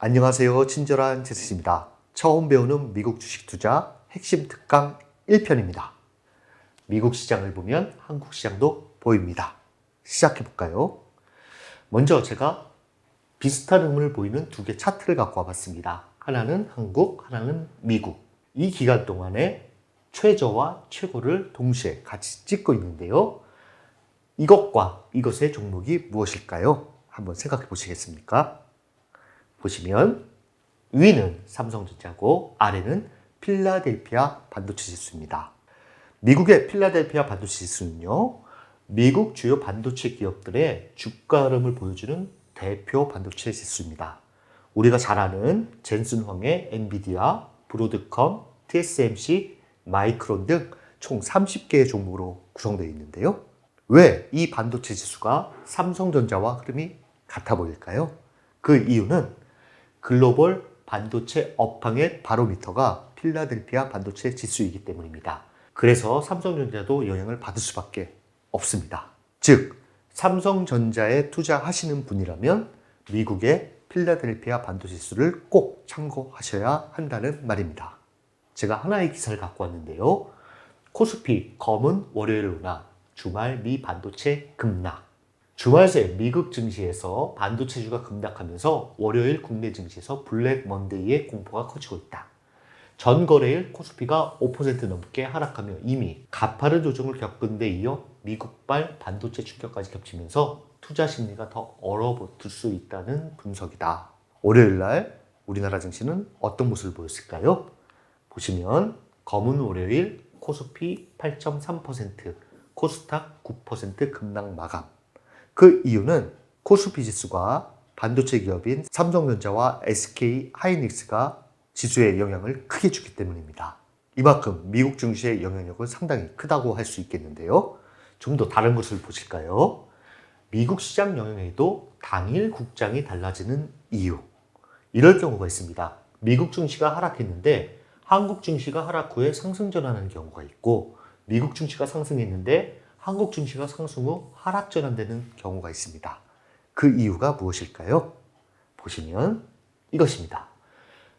안녕하세요. 친절한 제스입니다. 처음 배우는 미국 주식 투자 핵심 특강 1편입니다. 미국 시장을 보면 한국 시장도 보입니다. 시작해 볼까요? 먼저 제가 비슷한 흐름을 보이는 두 개 차트를 갖고 와봤습니다. 하나는 한국, 하나는 미국. 이 기간 동안에 최저와 최고를 동시에 같이 찍고 있는데요. 이것과 이것의 종목이 무엇일까요? 한번 생각해 보시겠습니까? 보시면 위는 삼성전자고 아래는 필라델피아 반도체 지수입니다. 미국의 필라델피아 반도체 지수는요, 미국 주요 반도체 기업들의 주가 흐름을 보여주는 대표 반도체 지수입니다. 우리가 잘 아는 젠슨황의 엔비디아, 브로드컴, TSMC, 마이크론 등 총 30개의 종목으로 구성되어 있는데요. 왜 이 반도체 지수가 삼성전자와 흐름이 같아 보일까요? 그 이유는 글로벌 반도체 업황의 바로미터가 필라델피아 반도체 지수이기 때문입니다. 그래서 삼성전자도 영향을 받을 수밖에 없습니다. 즉, 삼성전자에 투자하시는 분이라면 미국의 필라델피아 반도체 지수를 꼭 참고하셔야 한다는 말입니다. 제가 하나의 기사를 갖고 왔는데요. 코스피 검은 월요일 운하 주말 미 반도체 급락. 주말 새 미국 증시에서 반도체주가 급락하면서 월요일 국내 증시에서 블랙 먼데이의 공포가 커지고 있다. 전 거래일 코스피가 5% 넘게 하락하며 이미 가파른 조정을 겪은 데 이어 미국발 반도체 충격까지 겹치면서 투자 심리가 더 얼어붙을 수 있다는 분석이다. 월요일 날 우리나라 증시는 어떤 모습을 보였을까요? 보시면 검은 월요일 코스피 8.3%, 코스닥 9% 급락 마감. 그 이유는 코스피 지수가 반도체 기업인 삼성전자와 SK 하이닉스가 지수에 영향을 크게 주기 때문입니다. 이만큼 미국 증시의 영향력은 상당히 크다고 할 수 있겠는데요. 좀 더 다른 것을 보실까요? 미국 시장 영향에도 당일 국장이 달라지는 이유. 이럴 경우가 있습니다. 미국 증시가 하락했는데 한국 증시가 하락 후에 상승 전환하는 경우가 있고, 미국 증시가 상승했는데 한국 증시가 상승 후 하락 전환되는 경우가 있습니다. 그 이유가 무엇일까요? 보시면 이것입니다.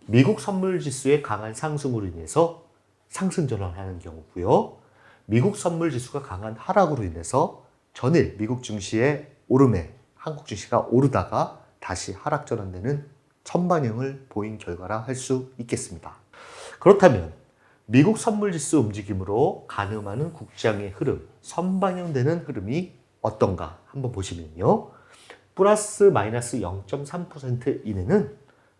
미국 선물 지수의 강한 상승으로 인해서 상승 전환하는 경우고요. 미국 선물 지수가 강한 하락으로 인해서 전일 미국 증시의 오름에 한국 증시가 오르다가 다시 하락 전환되는 선반영을 보인 결과라 할 수 있겠습니다. 그렇다면 미국 선물지수 움직임으로 가늠하는 국장의 흐름, 선반영되는 흐름이 어떤가 한번 보시면요. 플러스 마이너스 0.3% 이내는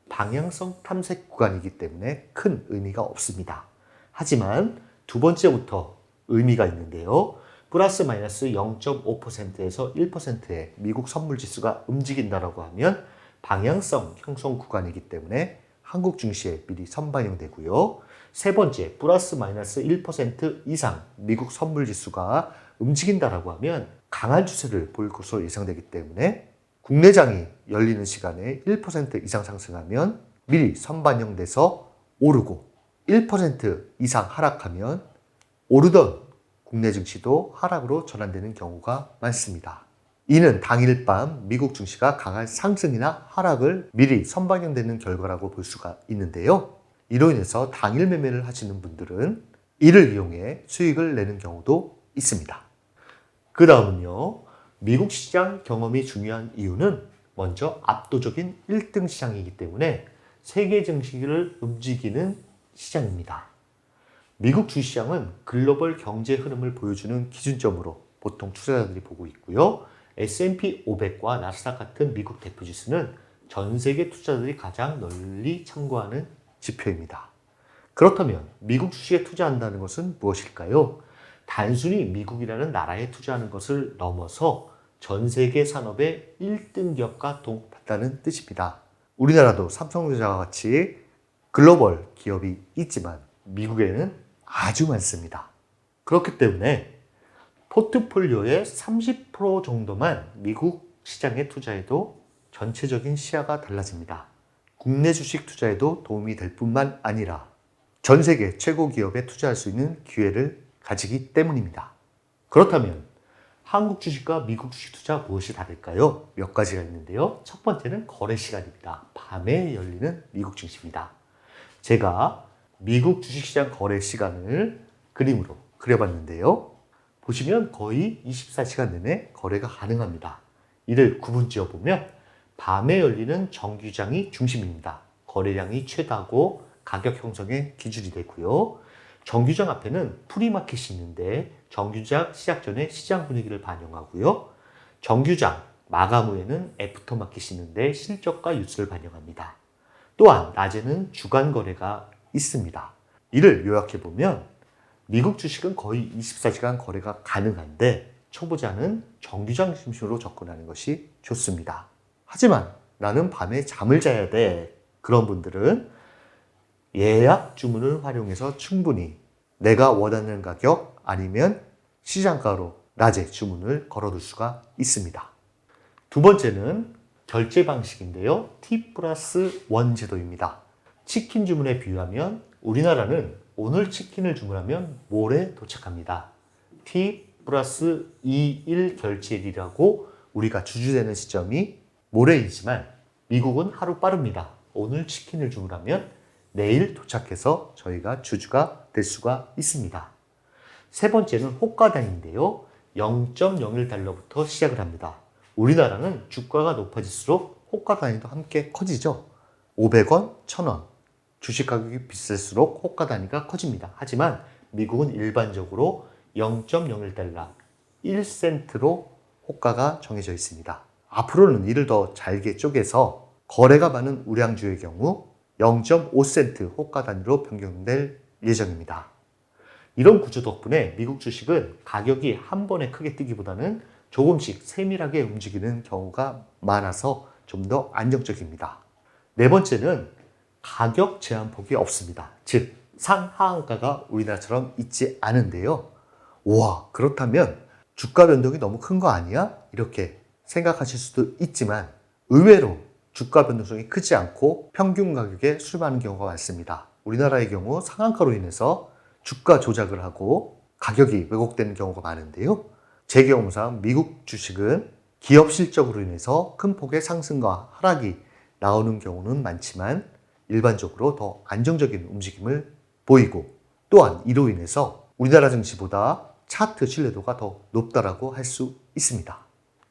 방향성 탐색 구간이기 때문에 큰 의미가 없습니다. 하지만 두 번째부터 의미가 있는데요. 플러스 마이너스 0.5%에서 1%의 미국 선물지수가 움직인다라고 하면 방향성 형성 구간이기 때문에 한국 증시에 미리 선반영되고요. 세 번째, 플러스 마이너스 1% 이상 미국 선물 지수가 움직인다라고 하면 강한 추세를 보일 것으로 예상되기 때문에 국내장이 열리는 시간에 1% 이상 상승하면 미리 선반영돼서 오르고 1% 이상 하락하면 오르던 국내 증시도 하락으로 전환되는 경우가 많습니다. 이는 당일 밤 미국 증시가 강한 상승이나 하락을 미리 선반영되는 결과라고 볼 수가 있는데요. 이로 인해서 당일 매매를 하시는 분들은 이를 이용해 수익을 내는 경우도 있습니다. 그 다음은요, 미국 시장 경험이 중요한 이유는 먼저 압도적인 1등 시장이기 때문에 세계 증시를 움직이는 시장입니다. 미국 주시장은 글로벌 경제 흐름을 보여주는 기준점으로 보통 투자자들이 보고 있고요. S&P 500과 나스닥 같은 미국 대표 지수는 전 세계 투자자들이 가장 널리 참고하는 지표입니다. 그렇다면 미국 주식에 투자한다는 것은 무엇일까요? 단순히 미국이라는 나라에 투자하는 것을 넘어서 전 세계 산업의 1등 기업과 동반다는 뜻입니다. 우리나라도 삼성전자와 같이 글로벌 기업이 있지만 미국에는 아주 많습니다. 그렇기 때문에 포트폴리오의 30% 정도만 미국 시장에 투자해도 전체적인 시야가 달라집니다. 국내 주식 투자에도 도움이 될 뿐만 아니라 전 세계 최고 기업에 투자할 수 있는 기회를 가지기 때문입니다. 그렇다면 한국 주식과 미국 주식 투자 무엇이 다를까요? 몇 가지가 있는데요. 첫 번째는 거래 시간입니다. 밤에 열리는 미국 증시입니다. 제가 미국 주식시장 거래 시간을 그림으로 그려봤는데요. 보시면 거의 24시간 내내 거래가 가능합니다. 이를 구분 지어보면 밤에 열리는 정규장이 중심입니다. 거래량이 최다고 가격 형성의 기준이 되고요. 정규장 앞에는 프리마켓이 있는데 정규장 시작 전에 시장 분위기를 반영하고요. 정규장 마감 후에는 애프터마켓이 있는데 실적과 뉴스를 반영합니다. 또한 낮에는 주간 거래가 있습니다. 이를 요약해보면 미국 주식은 거의 24시간 거래가 가능한데 초보자는 정규장 중심으로 접근하는 것이 좋습니다. 하지만 나는 밤에 잠을 자야 돼. 그런 분들은 예약 주문을 활용해서 충분히 내가 원하는 가격 아니면 시장가로 낮에 주문을 걸어둘 수가 있습니다. 두 번째는 결제 방식인데요. T+1 제도입니다. 치킨 주문에 비유하면 우리나라는 오늘 치킨을 주문하면 모레 도착합니다. T+21 결제일이라고 우리가 주주되는 시점이 모레이지만 미국은 하루 빠릅니다. 오늘 치킨을 주문하면 내일 도착해서 저희가 주주가 될 수가 있습니다. 세 번째는 호가단인데요. 0.01달러부터 시작을 합니다. 우리나라는 주가가 높아질수록 호가 단위도 함께 커지죠. 500원, 1000원. 주식 가격이 비쌀수록 호가 단위가 커집니다. 하지만 미국은 일반적으로 0.01달러, 1센트로 호가가 정해져 있습니다. 앞으로는 이를 더 잘게 쪼개서 거래가 많은 우량주의 경우 0.5센트 호가 단위로 변경될 예정입니다. 이런 구조 덕분에 미국 주식은 가격이 한 번에 크게 뛰기보다는 조금씩 세밀하게 움직이는 경우가 많아서 좀 더 안정적입니다. 네 번째는 가격 제한폭이 없습니다. 즉 상하한가가 우리나라처럼 있지 않은데요. 와, 그렇다면 주가 변동이 너무 큰 거 아니야? 이렇게 생각하실 수도 있지만 의외로 주가 변동성이 크지 않고 평균 가격에 수렴하는 경우가 많습니다. 우리나라의 경우 상한가로 인해서 주가 조작을 하고 가격이 왜곡되는 경우가 많은데요. 제 경험상 미국 주식은 기업 실적으로 인해서 큰 폭의 상승과 하락이 나오는 경우는 많지만 일반적으로 더 안정적인 움직임을 보이고 또한 이로 인해서 우리나라 증시보다 차트 신뢰도가 더 높다라고 할 수 있습니다.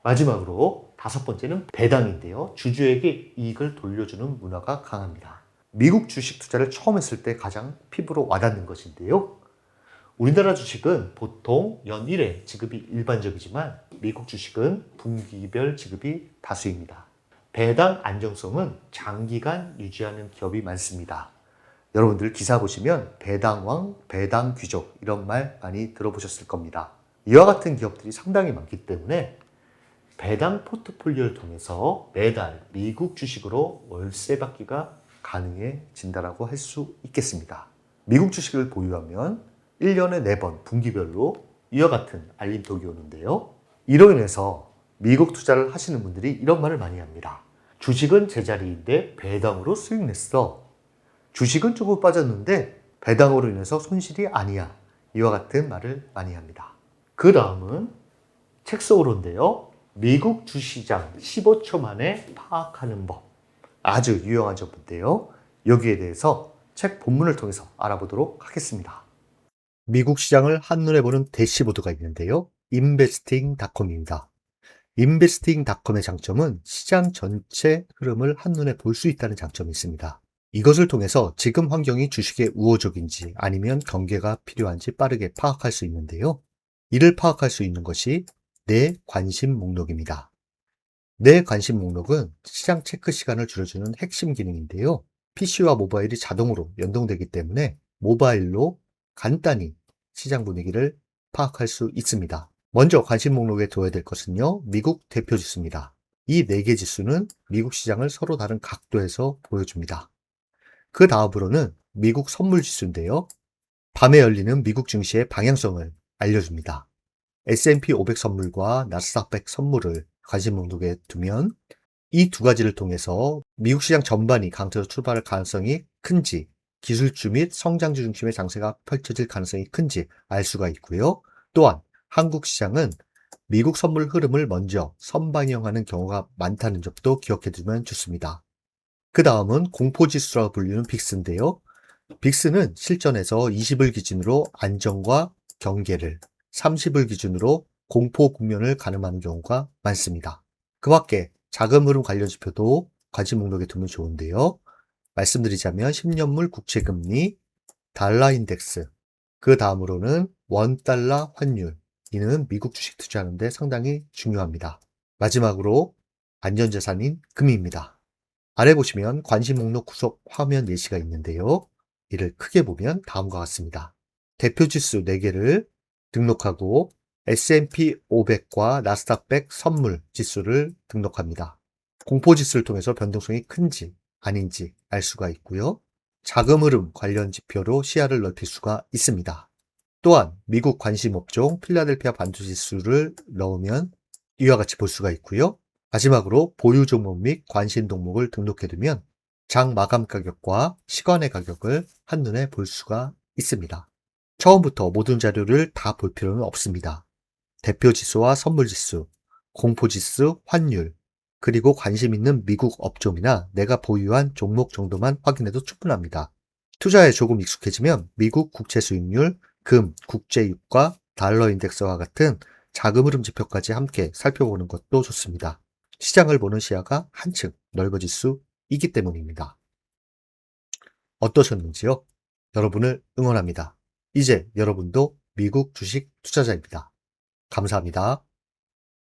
마지막으로 다섯 번째는 배당인데요. 주주에게 이익을 돌려주는 문화가 강합니다. 미국 주식 투자를 처음 했을 때 가장 피부로 와닿는 것인데요. 우리나라 주식은 보통 연 1회 지급이 일반적이지만 미국 주식은 분기별 지급이 다수입니다. 배당 안정성은 장기간 유지하는 기업이 많습니다. 여러분들 기사 보시면 배당왕, 배당귀족 이런 말 많이 들어보셨을 겁니다. 이와 같은 기업들이 상당히 많기 때문에 배당 포트폴리오를 통해서 매달 미국 주식으로 월세 받기가 가능해진다고 할 수 있겠습니다. 미국 주식을 보유하면 1년에 4번 분기별로 이와 같은 알림톡이 오는데요. 이로 인해서 미국 투자를 하시는 분들이 이런 말을 많이 합니다. 주식은 제자리인데 배당으로 수익 냈어. 주식은 조금 빠졌는데 배당으로 인해서 손실이 아니야. 이와 같은 말을 많이 합니다. 그 다음은 책 속으로인데요. 미국 주시장 15초 만에 파악하는 법. 아주 유용한 정보인데요. 여기에 대해서 책 본문을 통해서 알아보도록 하겠습니다. 미국 시장을 한눈에 보는 대시보드가 있는데요. investing.com입니다. investing.com의 장점은 시장 전체 흐름을 한눈에 볼 수 있다는 장점이 있습니다. 이것을 통해서 지금 환경이 주식에 우호적인지 아니면 경계가 필요한지 빠르게 파악할 수 있는데요. 이를 파악할 수 있는 것이 내 관심 목록입니다. 내 관심 목록은 시장 체크 시간을 줄여주는 핵심 기능인데요. PC와 모바일이 자동으로 연동되기 때문에 모바일로 간단히 시장 분위기를 파악할 수 있습니다. 먼저 관심 목록에 둬야 될 것은요. 미국 대표 지수입니다. 이 4개 지수는 미국 시장을 서로 다른 각도에서 보여줍니다. 그 다음으로는 미국 선물 지수인데요. 밤에 열리는 미국 증시의 방향성을 알려줍니다. S&P 500 선물과 나스닥 100 선물을 관심 목록에 두면 이 두 가지를 통해서 미국 시장 전반이 강세로 출발할 가능성이 큰지, 기술주 및 성장주 중심의 장세가 펼쳐질 가능성이 큰지 알 수가 있고요. 또한 한국 시장은 미국 선물 흐름을 먼저 선반영하는 경우가 많다는 점도 기억해두면 좋습니다. 그 다음은 공포지수라고 불리는 빅스인데요. 빅스는 실전에서 20을 기준으로 안정과 경계를, 30을 기준으로 공포 국면을 가늠하는 경우가 많습니다. 그 밖에 자금 흐름 관련 지표도 관심 목록에 두면 좋은데요. 말씀드리자면 10년물 국채금리, 달러 인덱스, 그 다음으로는 원달러 환율, 이는 미국 주식 투자하는데 상당히 중요합니다. 마지막으로 안전자산인 금입니다. 아래 보시면 관심 목록 구속 화면 예시가 있는데요. 이를 크게 보면 다음과 같습니다. 대표지수 4개를 등록하고 S&P 500과 나스닥 100 선물 지수를 등록합니다. 공포지수를 통해서 변동성이 큰지 아닌지 알 수가 있고요. 자금 흐름 관련 지표로 시야를 넓힐 수가 있습니다. 또한 미국 관심 업종 필라델피아 반도 지수를 넣으면 이와 같이 볼 수가 있고요. 마지막으로 보유 종목 및 관심 종목을 등록해두면 장 마감 가격과 시간의 가격을 한눈에 볼 수가 있습니다. 처음부터 모든 자료를 다 볼 필요는 없습니다. 대표 지수와 선물 지수, 공포 지수, 환율, 그리고 관심 있는 미국 업종이나 내가 보유한 종목 정도만 확인해도 충분합니다. 투자에 조금 익숙해지면 미국 국채 수익률, 금, 국제유가, 달러 인덱스와 같은 자금 흐름 지표까지 함께 살펴보는 것도 좋습니다. 시장을 보는 시야가 한층 넓어질 수 있기 때문입니다. 어떠셨는지요? 여러분을 응원합니다. 이제 여러분도 미국 주식 투자자입니다. 감사합니다.